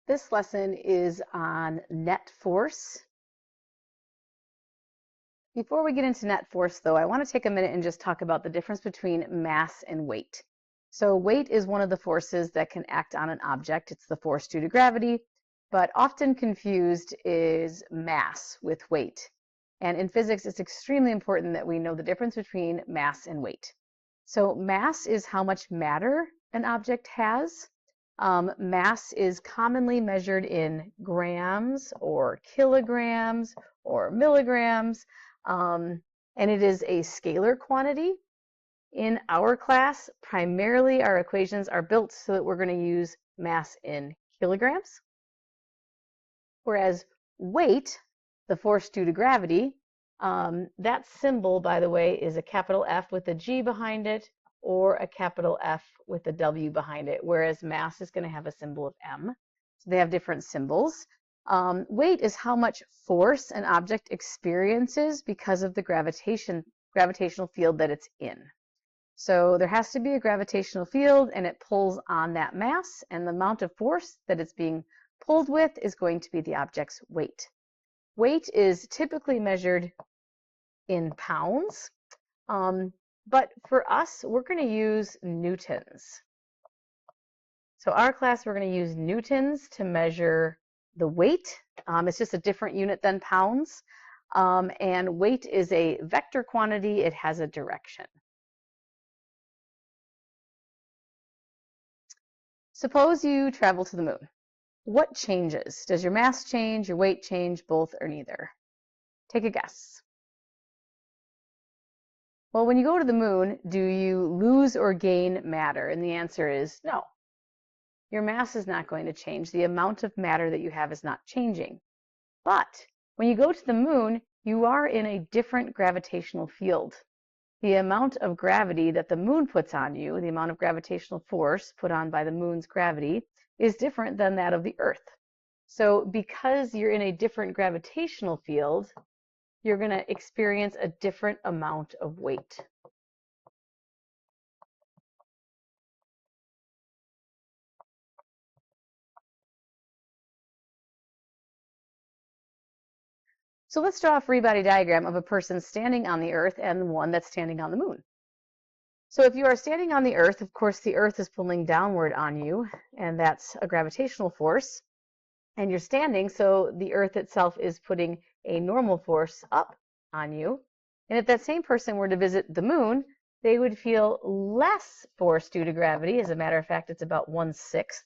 This lesson is on net force. Before we get into net force, though, I want to take a minute and just talk about the difference between mass and weight. So weight is one of the forces that can act on an object. It's the force due to gravity, but often confused is mass with weight. And in physics, it's extremely important that we know the difference between mass and weight. So mass is how much matter an object has. Mass is commonly measured in grams or kilograms or milligrams, and it is a scalar quantity. In our class, primarily our equations are built so that we're going to use mass in kilograms, whereas weight, the force due to gravity, that symbol, by the way, is a capital F with a G behind it, or a capital F with a W behind it, whereas mass is going to have a symbol of M. So they have different symbols. Weight is how much force an object experiences because of the gravitational field that it's in. So there has to be a gravitational field, and it pulls on that mass, and the amount of force that it's being pulled with is going to be the object's weight. Weight is typically measured in pounds. But for us, we're going to use newtons. So our class, we're going to use newtons to measure the weight. It's just a different unit than pounds. And weight is a vector quantity. It has a direction. Suppose you travel to the moon. What changes? Does your mass change, your weight change, both, or neither? Take a guess. Well, when you go to the moon, do you lose or gain matter? And the answer is no. Your mass is not going to change. The amount of matter that you have is not changing. But when you go to the moon, you are in a different gravitational field. The amount of gravity that the moon puts on you, the amount of gravitational force put on by the moon's gravity, is different than that of the Earth. So because you're in a different gravitational field, you're going to experience a different amount of weight. So let's draw a free body diagram of a person standing on the Earth and one that's standing on the moon. So if you are standing on the Earth, of course, the Earth is pulling downward on you, and that's a gravitational force. And you're standing, so the Earth itself is putting a normal force up on you. And if that same person were to visit the moon, they would feel less force due to gravity. As a matter of fact, it's about 1/6.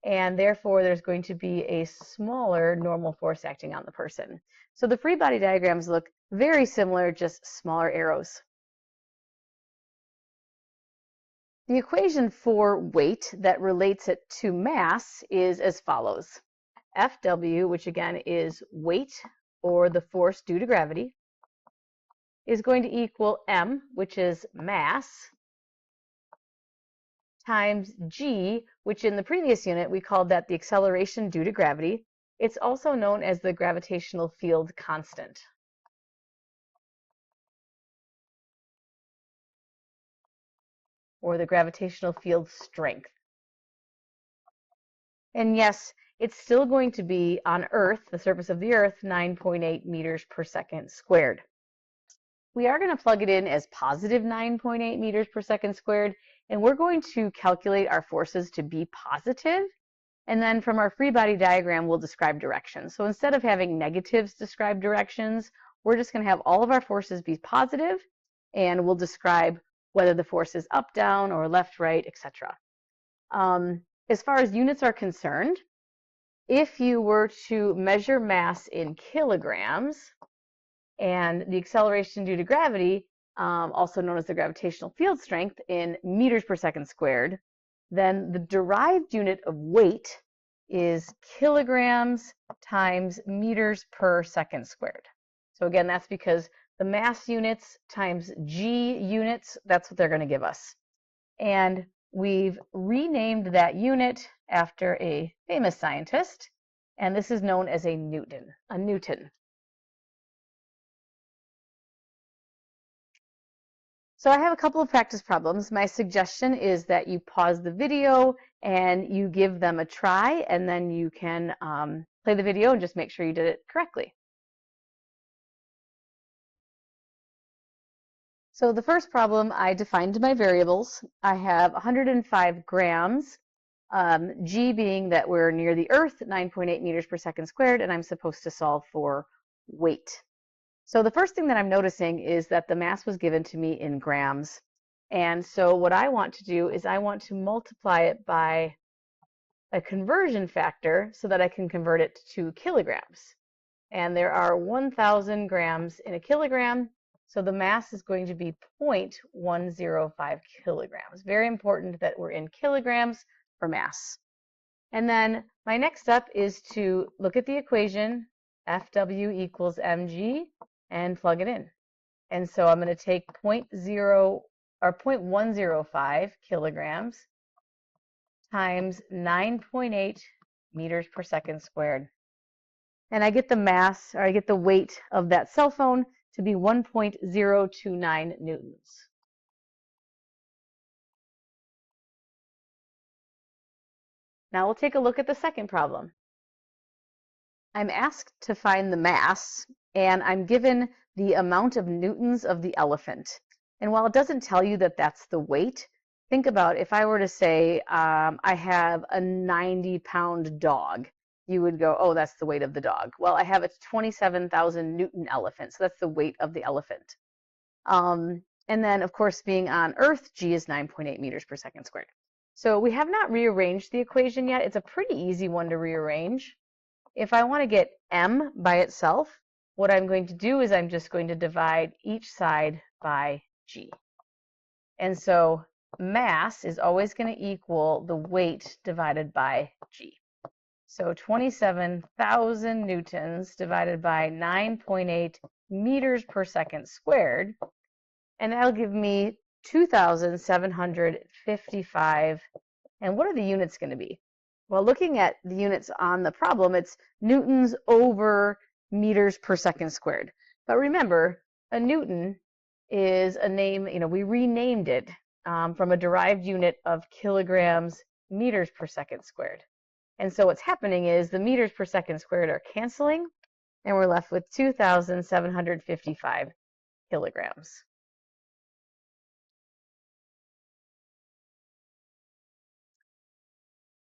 And therefore, there's going to be a smaller normal force acting on the person. So the free body diagrams look very similar, just smaller arrows. The equation for weight that relates it to mass is as follows. Fw, which again is weight, or the force due to gravity, is going to equal m, which is mass, times g, which in the previous unit we called that the acceleration due to gravity. It's also known as the gravitational field constant. Or the gravitational field strength. And yes, it's still going to be on Earth, the surface of the Earth, 9.8 meters per second squared. We are going to plug it in as positive 9.8 meters per second squared, and we're going to calculate our forces to be positive. And then from our free body diagram, we'll describe directions. So instead of having negatives describe directions, we're just going to have all of our forces be positive, and we'll describe whether the force is up, down, or left, right, etc. As far as units are concerned, if you were to measure mass in kilograms and the acceleration due to gravity, also known as the gravitational field strength, in meters per second squared, then the derived unit of weight is kilograms times meters per second squared. So again, that's because the mass units times g units, that's what they're going to give us. And we've renamed that unit after a famous scientist, and this is known as a Newton. So I have a couple of practice problems. My suggestion is that you pause the video and you give them a try, and then you can play the video and just make sure you did it correctly. So the first problem, I defined my variables. I have 105 grams, g being that we're near the Earth, 9.8 meters per second squared, and I'm supposed to solve for weight. So the first thing that I'm noticing is that the mass was given to me in grams. And so what I want to do is I want to multiply it by a conversion factor so that I can convert it to kilograms. And there are 1,000 grams in a kilogram, so the mass is going to be 0.105 kilograms. Very important that we're in kilograms for mass. And then my next step is to look at the equation, FW equals mg, and plug it in. And so I'm going to take 0.105 kilograms times 9.8 meters per second squared. And I get the mass, or I get the weight of that cell phone to be 1.029 newtons. Now we'll take a look at the second problem. I'm asked to find the mass, and I'm given the amount of newtons of the elephant. And while it doesn't tell you that that's the weight, think about if I were to say I have a 90-pound dog. You would go, oh, that's the weight of the dog. Well, I have a 27,000 Newton elephant, so that's the weight of the elephant. And then, of course, being on Earth, g is 9.8 meters per second squared. So we have not rearranged the equation yet. It's a pretty easy one to rearrange. If I want to get m by itself, what I'm going to do is I'm just going to divide each side by g. And so mass is always going to equal the weight divided by g. So 27,000 newtons divided by 9.8 meters per second squared, and that'll give me 2,755. And what are the units going to be? Well, looking at the units on the problem, it's newtons over meters per second squared. But remember, a newton is a name, we renamed it from a derived unit of kilograms meters per second squared. And so what's happening is the meters per second squared are canceling, and we're left with 2,755 kilograms.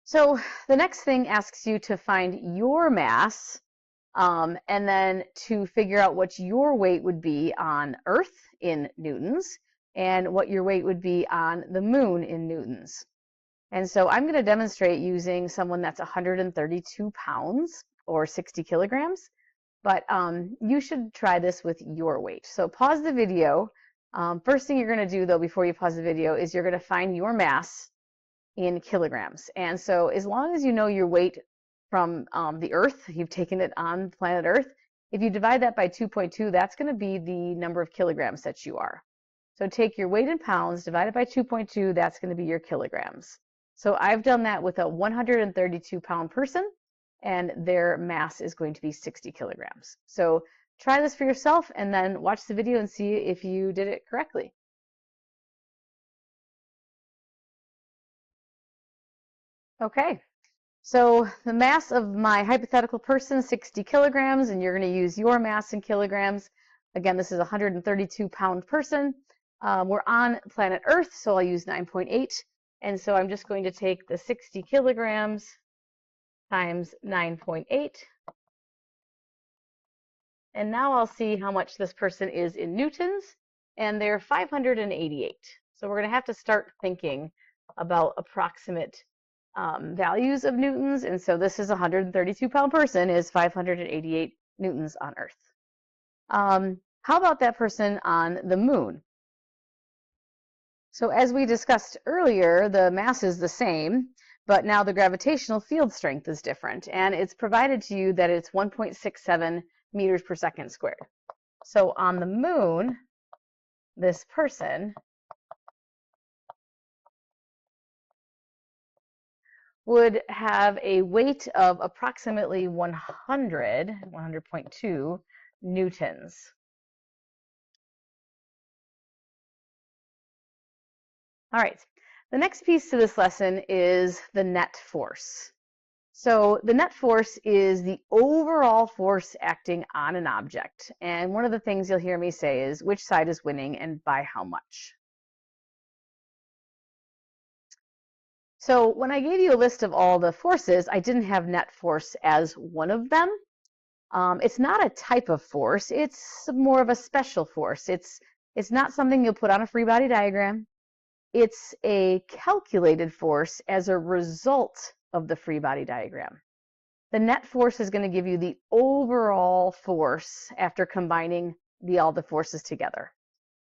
So the next thing asks you to find your mass, and then to figure out what your weight would be on Earth in newtons, and what your weight would be on the moon in newtons. And so I'm going to demonstrate using someone that's 132 pounds or 60 kilograms, but you should try this with your weight. So pause the video. First thing you're going to do, though, before you pause the video is you're going to find your mass in kilograms. And so as long as you know your weight from the Earth, you've taken it on planet Earth, if you divide that by 2.2, that's going to be the number of kilograms that you are. So take your weight in pounds, divide it by 2.2, that's going to be your kilograms. So I've done that with a 132-pound person, and their mass is going to be 60 kilograms. So try this for yourself, and then watch the video and see if you did it correctly. Okay, so the mass of my hypothetical person, 60 kilograms, and you're going to use your mass in kilograms. Again, this is a 132-pound person. We're on planet Earth, so I'll use 9.8. And so I'm just going to take the 60 kilograms times 9.8. And now I'll see how much this person is in newtons, and they're 588. So we're going to have to start thinking about approximate values of newtons. And so this is a 132-pound person is 588 newtons on Earth. How about that person on the moon? So as we discussed earlier, the mass is the same, but now the gravitational field strength is different, and it's provided to you that it's 1.67 meters per second squared. So on the moon, this person would have a weight of approximately 100.2 newtons. All right, The next piece to this lesson is the net force. So the net force is the overall force acting on an object. And one of the things you'll hear me say is which side is winning and by how much. So when I gave you a list of all the forces, I didn't have net force as one of them. It's not a type of force. It's more of a special force. It's not something you'll put on a free body diagram. It's a calculated force as a result of the free body diagram. The net force is going to give you the overall force after combining all the forces together.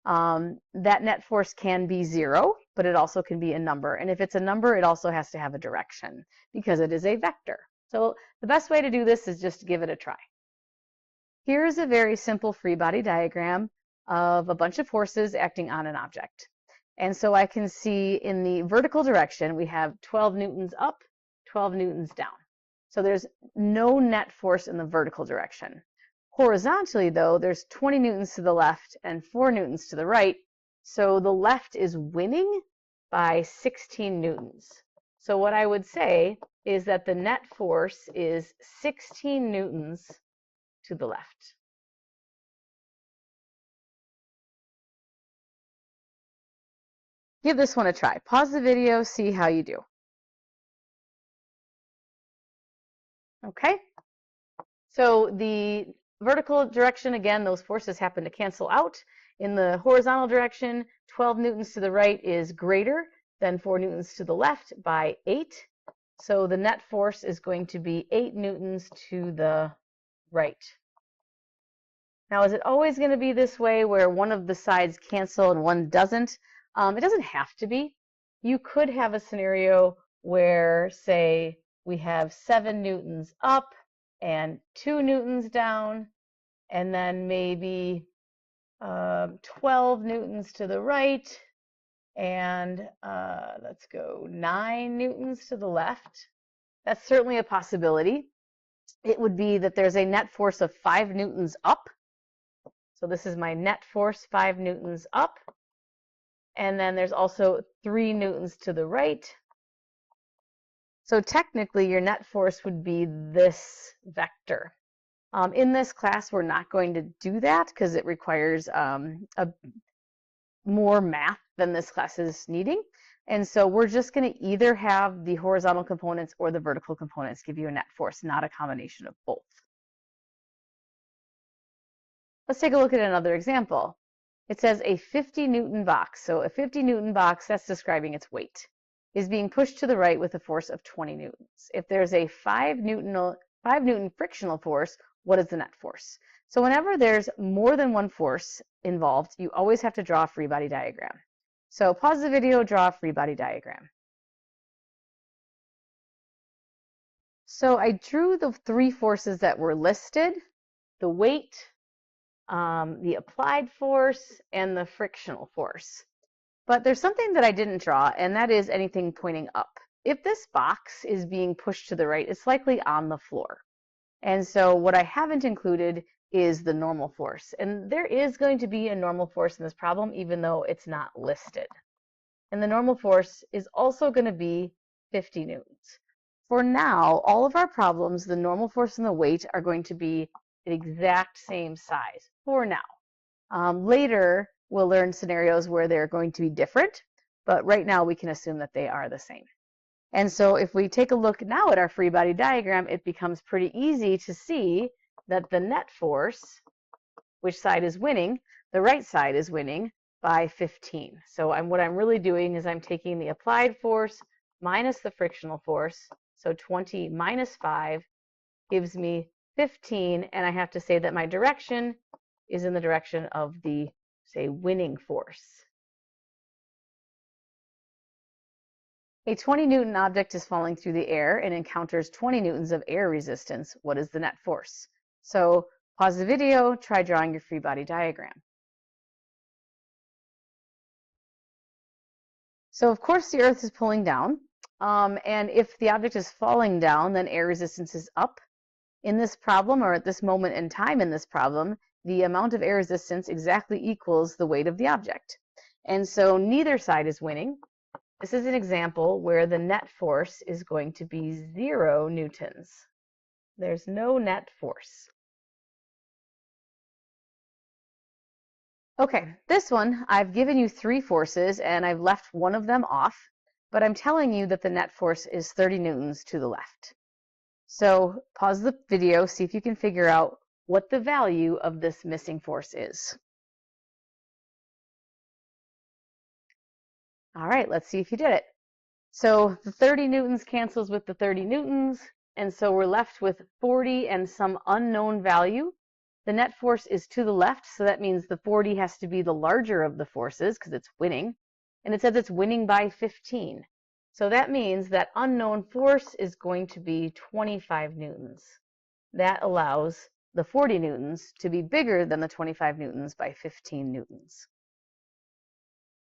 That net force can be 0, but it also can be a number. And if it's a number, it also has to have a direction because it is a vector. So the best way to do this is just to give it a try. Here's a very simple free body diagram of a bunch of forces acting on an object. And so I can see in the vertical direction, we have 12 newtons up, 12 newtons down. So there's no net force in the vertical direction. Horizontally, though, there's 20 newtons to the left and 4 newtons to the right. So the left is winning by 16 newtons. So what I would say is that the net force is 16 newtons to the left. Give this one a try. Pause the video, see how you do. Okay. So the vertical direction, again, those forces happen to cancel out. In the horizontal direction, 12 newtons to the right is greater than 4 newtons to the left by 8. So the net force is going to be 8 newtons to the right. Now, is it always going to be this way where one of the sides cancel and one doesn't? It doesn't have to be. You could have a scenario where, say, we have 7 newtons up and 2 newtons down, and then maybe 12 newtons to the right, and let's go 9 newtons to the left. That's certainly a possibility. It would be that there's a net force of 5 newtons up. So this is my net force, 5 newtons up. And then there's also 3 newtons to the right. So technically, your net force would be this vector. In this class, we're not going to do that because it requires more math than this class is needing. And so we're just going to either have the horizontal components or the vertical components give you a net force, not a combination of both. Let's take a look at another example. It says a 50 Newton box. So a 50 Newton box, that's describing its weight, is being pushed to the right with a force of 20 newtons. If there's a 5 Newton frictional force, what is the net force? So whenever there's more than one force involved, you always have to draw a free body diagram. So pause the video, draw a free body diagram. So I drew the 3 forces that were listed: the weight, the applied force, and the frictional force. But there's something that I didn't draw, and that is anything pointing up. If this box is being pushed to the right, it's likely on the floor. And so what I haven't included is the normal force. And there is going to be a normal force in this problem, even though it's not listed. And the normal force is also going to be 50 newtons. For now, all of our problems, the normal force and the weight are going to be the exact same size for now. Later, we'll learn scenarios where they're going to be different, but right now we can assume that they are the same. And so if we take a look now at our free body diagram, it becomes pretty easy to see that the net force, which side is winning, the right side is winning by 15. So what I'm really doing is I'm taking the applied force minus the frictional force. So 20 minus 5 gives me 15, and I have to say that my direction is in the direction of the, say, winning force. A 20 Newton object is falling through the air and encounters 20 newtons of air resistance. What is the net force? So pause the video, try drawing your free body diagram. So of course the Earth is pulling down, and if the object is falling down, then air resistance is up. In this problem, or at this moment in time in this problem, the amount of air resistance exactly equals the weight of the object. And so neither side is winning. This is an example where the net force is going to be 0 newtons. There's no net force. Okay, this one, I've given you 3 forces and I've left one of them off, but I'm telling you that the net force is 30 newtons to the left. So pause the video, see if you can figure out what the value of this missing force is. All right, let's see if you did it. So the 30 newtons cancels with the 30 newtons, and so we're left with 40 and some unknown value. The net force is to the left, so that means the 40 has to be the larger of the forces because it's winning. And it says it's winning by 15. So that means that unknown force is going to be 25 newtons. That allows the 40 newtons to be bigger than the 25 newtons by 15 newtons.